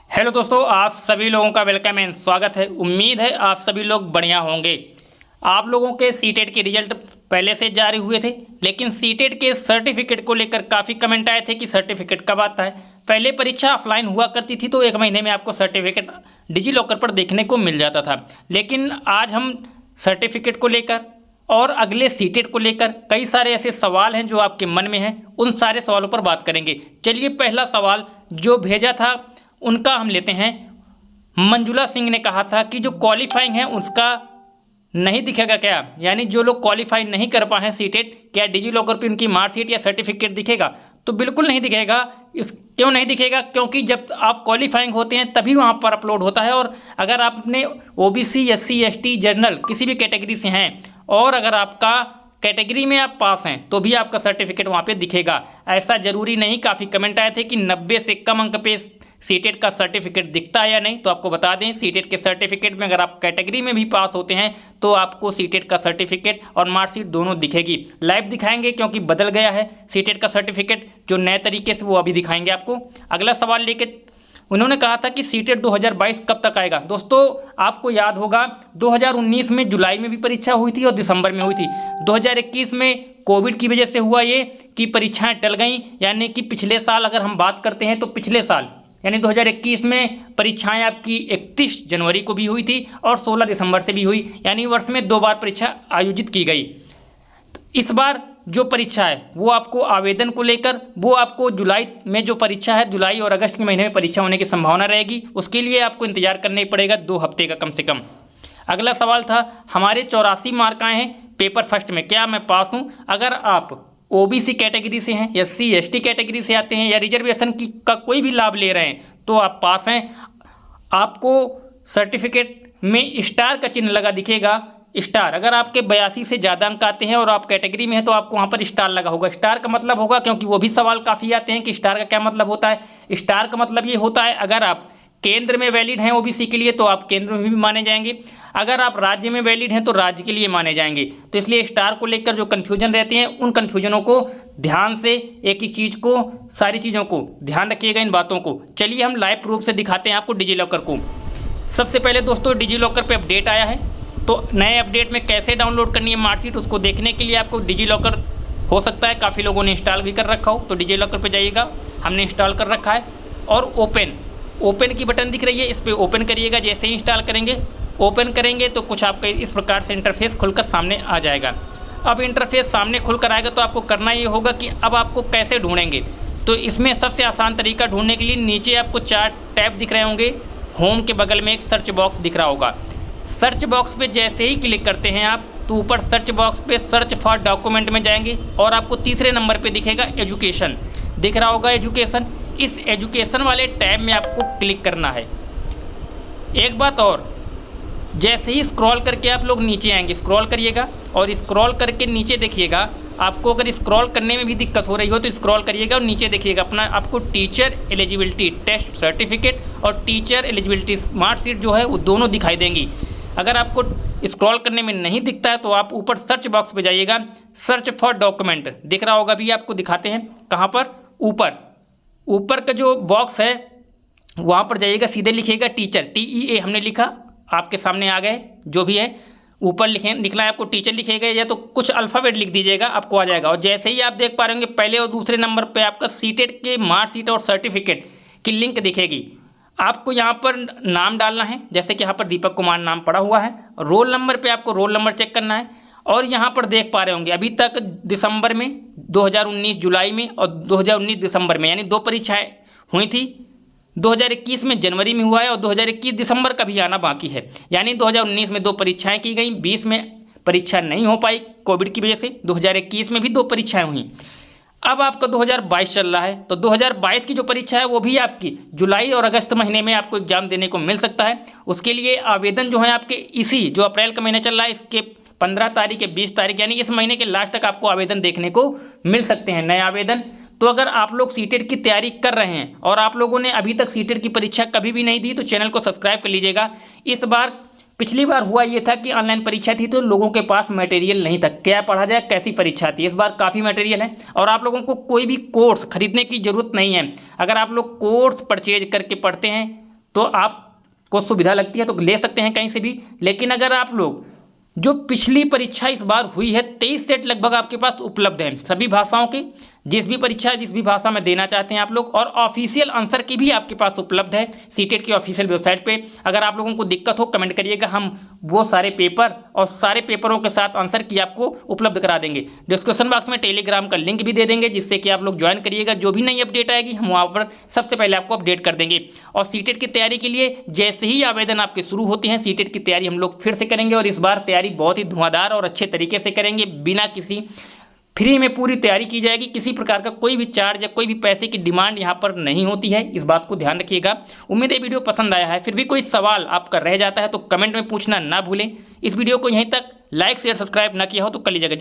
Hello दोस्तों, आप सभी लोगों का वेलकम एंड स्वागत है। उम्मीद है आप सभी लोग बढ़िया होंगे। आप लोगों के सीटेट के रिजल्ट पहले से जारी हुए थे, लेकिन सीटेट के सर्टिफिकेट को लेकर काफ़ी कमेंट आए थे कि सर्टिफिकेट कब आता है। पहले परीक्षा ऑफलाइन हुआ करती थी तो 1 महीने में आपको सर्टिफिकेट डिजी लॉकर पर देखने को मिल जाता था, लेकिन आज हम सर्टिफिकेट को लेकर और अगले सीटेट को लेकर कई सारे ऐसे सवाल हैं जो आपके मन में हैं, उन सारे सवालों पर बात करेंगे। चलिए, पहला सवाल जो भेजा था उनका हम लेते हैं। मंजुला सिंह ने कहा था कि जो क्वालिफाइंग है उसका नहीं दिखेगा क्या, यानी जो लोग क्वालिफाई नहीं कर पाए हैं सीटेट, क्या डिजी लॉकर पर उनकी मार्कशीट या सर्टिफिकेट दिखेगा? तो बिल्कुल नहीं दिखेगा। क्यों नहीं दिखेगा? क्योंकि जब आप क्वालिफाइंग होते हैं तभी वहाँ पर अपलोड होता है, और अगर आपने ओबीसी, एससी, एसटी, जनरल किसी भी कैटेगरी से हैं और अगर आपका कैटेगरी में आप पास हैं तो भी आपका सर्टिफिकेट वहाँ पे दिखेगा। ऐसा ज़रूरी नहीं। काफ़ी कमेंट आए थे कि 90 से कम अंक पे सीटेट का सर्टिफिकेट दिखता है या नहीं, तो आपको बता दें सीटेट के सर्टिफिकेट में अगर आप कैटेगरी में भी पास होते हैं तो आपको सीटेट का सर्टिफिकेट और मार्कशीट दोनों दिखेगी। लाइव दिखाएंगे क्योंकि बदल गया है सीटेट का सर्टिफिकेट, जो नए तरीके से वो अभी दिखाएंगे आपको। अगला सवाल लेके उन्होंने कहा था कि सीटेट 2022 कब तक आएगा। दोस्तों, आपको याद होगा 2019 में जुलाई में भी परीक्षा हुई थी और दिसंबर में हुई थी। 2021 में कोविड की वजह से हुआ ये कि परीक्षाएं टल गईं, यानी कि पिछले साल अगर हम बात करते हैं तो पिछले साल यानी 2021 में परीक्षाएं आपकी 31 जनवरी को भी हुई थी और 16 दिसंबर से भी हुई, यानी वर्ष में 2 बार परीक्षा आयोजित की गई। इस बार जो परीक्षा है वो आपको आवेदन को लेकर वो आपको जुलाई में जो परीक्षा है, जुलाई और अगस्त के महीने में परीक्षा होने की संभावना रहेगी। उसके लिए आपको इंतजार करना ही पड़ेगा 2 हफ्ते का कम से कम। अगला सवाल था, हमारे 84 मार्क आए हैं पेपर फर्स्ट में, क्या मैं पास हूँ? अगर आप ओबीसी कैटेगरी से हैं, एससी एसटी कैटेगरी से आते हैं या रिजर्वेशन का कोई भी लाभ ले रहे हैं तो आप पास हैं। आपको सर्टिफिकेट में स्टार का चिन्ह लगा दिखेगा। स्टार, अगर आपके 82 से ज़्यादा अंक आते हैं और आप कैटेगरी में हैं तो आपको वहाँ पर स्टार लगा होगा। स्टार का मतलब होगा, क्योंकि वो भी सवाल काफ़ी आते हैं कि स्टार का क्या मतलब होता है। स्टार का मतलब ये होता है अगर आप केंद्र में वैलिड हैं ओबीसी के लिए तो आप केंद्र में भी माने जाएंगे, अगर आप राज्य में वैलिड हैं तो राज्य के लिए माने जाएंगे। तो इसलिए स्टार को लेकर जो कन्फ्यूजन रहते हैं उन कन्फ्यूजनों को ध्यान से, एक ही चीज़ को, सारी चीज़ों को ध्यान रखिएगा, इन बातों को। चलिए हम लाइव प्रूफ से दिखाते हैं आपको डिजी लॉकर को। सबसे पहले दोस्तों, डिजी लॉकर पर अपडेट आया है, तो नए अपडेट में कैसे डाउनलोड करनी है मार्कशीट उसको देखने के लिए आपको डिजी लॉकर हो सकता है काफ़ी लोगों ने इंस्टॉल भी कर रखा हो, तो डिजी लॉकर पर जाइएगा, हमने इंस्टॉल कर रखा है। और ओपन की बटन दिख रही है, इस पर ओपन करिएगा। जैसे ही इंस्टॉल करेंगे, ओपन करेंगे तो कुछ आपका इस प्रकार से इंटरफेस खुलकर सामने आ जाएगा। अब इंटरफेस सामने खुलकर आएगा तो आपको करना ये होगा कि अब आपको कैसे ढूंढेंगे। तो इसमें सबसे आसान तरीका ढूंढने के लिए नीचे आपको 4 टैब दिख रहे होंगे। होम के बगल में एक सर्च बॉक्स दिख रहा होगा। सर्च बॉक्स पे जैसे ही क्लिक करते हैं आप तो ऊपर सर्च बॉक्स पे सर्च फॉर डॉक्यूमेंट में जाएंगे और आपको तीसरे नंबर पे दिखेगा एजुकेशन, दिख रहा होगा एजुकेशन। इस एजुकेशन वाले टैब में आपको क्लिक करना है। एक बात और, जैसे ही स्क्रॉल करके आप लोग नीचे आएंगे, स्क्रॉल करिएगा और स्क्रॉल करके नीचे देखिएगा। आपको अगर स्क्रॉल करने में भी दिक्कत हो रही हो तो स्क्रॉल करिएगा और नीचे देखिएगा अपना आपको टीचर एलिजिबिलिटी टेस्ट सर्टिफिकेट और टीचर एलिजिबिलिटी मार्कशीट जो है वो दोनों दिखाई देंगी। अगर आपको स्क्रॉल करने में नहीं दिखता है तो आप ऊपर सर्च बॉक्स पे जाइएगा, सर्च फॉर डॉक्यूमेंट दिख रहा होगा, अभी आपको दिखाते हैं कहाँ पर। ऊपर का जो बॉक्स है वहाँ पर जाइएगा, सीधे लिखिएगा टीचर, TEA हमने लिखा, आपके सामने आ गए। जो भी है ऊपर लिखना है आपको टीचर लिखिएगा या तो कुछ अल्फ़ाबेट लिख दीजिएगा, आपको आ जाएगा। और जैसे ही आप देख पा रहे होंगे पहले और दूसरे नंबर पे आपका सीटेट के मार्कशीट और सर्टिफिकेट की लिंक दिखेगी। आपको यहाँ पर नाम डालना है, जैसे कि यहाँ पर दीपक कुमार नाम पड़ा हुआ है। रोल नंबर पे आपको रोल नंबर चेक करना है। और यहाँ पर देख पा रहे होंगे अभी तक दिसंबर में 2019 जुलाई में और 2019 दिसंबर में, यानी 2 परीक्षाएँ हुई थी। 2021 में जनवरी में हुआ है और 2021 दिसंबर का भी आना बाकी है, यानी 2019 में 2 परीक्षाएं की गई, 20 में परीक्षा नहीं हो पाई कोविड की वजह से, 2021 में भी 2 परीक्षाएं हुई। अब आपका 2022 चल रहा है, तो 2022 की जो परीक्षा है वो भी आपकी जुलाई और अगस्त महीने में आपको एग्जाम देने को मिल सकता है। उसके लिए आवेदन जो है आपके इसी जो अप्रैल का महीना चल रहा है इसके 15 तारीख या 20 तारीख यानी इस महीने के लास्ट तक आपको आवेदन देखने को मिल सकते हैं, नए आवेदन। तो अगर आप लोग सीटेट की तैयारी कर रहे हैं और आप लोगों ने अभी तक सीटेट की परीक्षा कभी भी नहीं दी तो चैनल को सब्सक्राइब कर लीजिएगा। इस बार पिछली बार हुआ ये था कि ऑनलाइन परीक्षा थी तो लोगों के पास मटेरियल नहीं था, क्या पढ़ा जाए, कैसी परीक्षा थी। इस बार काफ़ी मटेरियल है और आप लोगों को कोई भी कोर्स खरीदने की ज़रूरत नहीं है। अगर आप लोग कोर्स परचेज करके पढ़ते हैं तो आपको सुविधा लगती है तो ले सकते हैं कहीं से भी। लेकिन अगर आप लोग जो पिछली परीक्षा इस बार हुई है 23 सेट लगभग आपके पास उपलब्ध हैं सभी भाषाओं की, जिस भी परीक्षा जिस भी भाषा में देना चाहते हैं आप लोग, और ऑफिशियल आंसर की भी आपके पास उपलब्ध है सीटेट की ऑफिशियल वेबसाइट पे। अगर आप लोगों को दिक्कत हो कमेंट करिएगा, हम वो सारे पेपर और सारे पेपरों के साथ आंसर की आपको उपलब्ध करा देंगे। डिस्क्रिप्शन बॉक्स में टेलीग्राम का लिंक भी दे देंगे जिससे कि आप लोग ज्वाइन करिएगा, जो भी नई अपडेट आएगी हम वहाँ पर सबसे पहले आपको अपडेट कर देंगे। और सीटेट की तैयारी के लिए जैसे ही आवेदन आपके शुरू होते हैं सीटेट की तैयारी हम लोग फिर से करेंगे, और इस बार तैयारी बहुत ही धुआंधार और अच्छे तरीके से करेंगे, बिना किसी फ्री में पूरी तैयारी की जाएगी। किसी प्रकार का कोई भी चार्ज या कोई भी पैसे की डिमांड यहाँ पर नहीं होती है, इस बात को ध्यान रखिएगा। उम्मीद है वीडियो पसंद आया है, फिर भी कोई सवाल आपका रह जाता है तो कमेंट में पूछना ना भूलें। इस वीडियो को यहीं तक लाइक शेयर सब्सक्राइब ना किया हो तो कर लीजिएगा।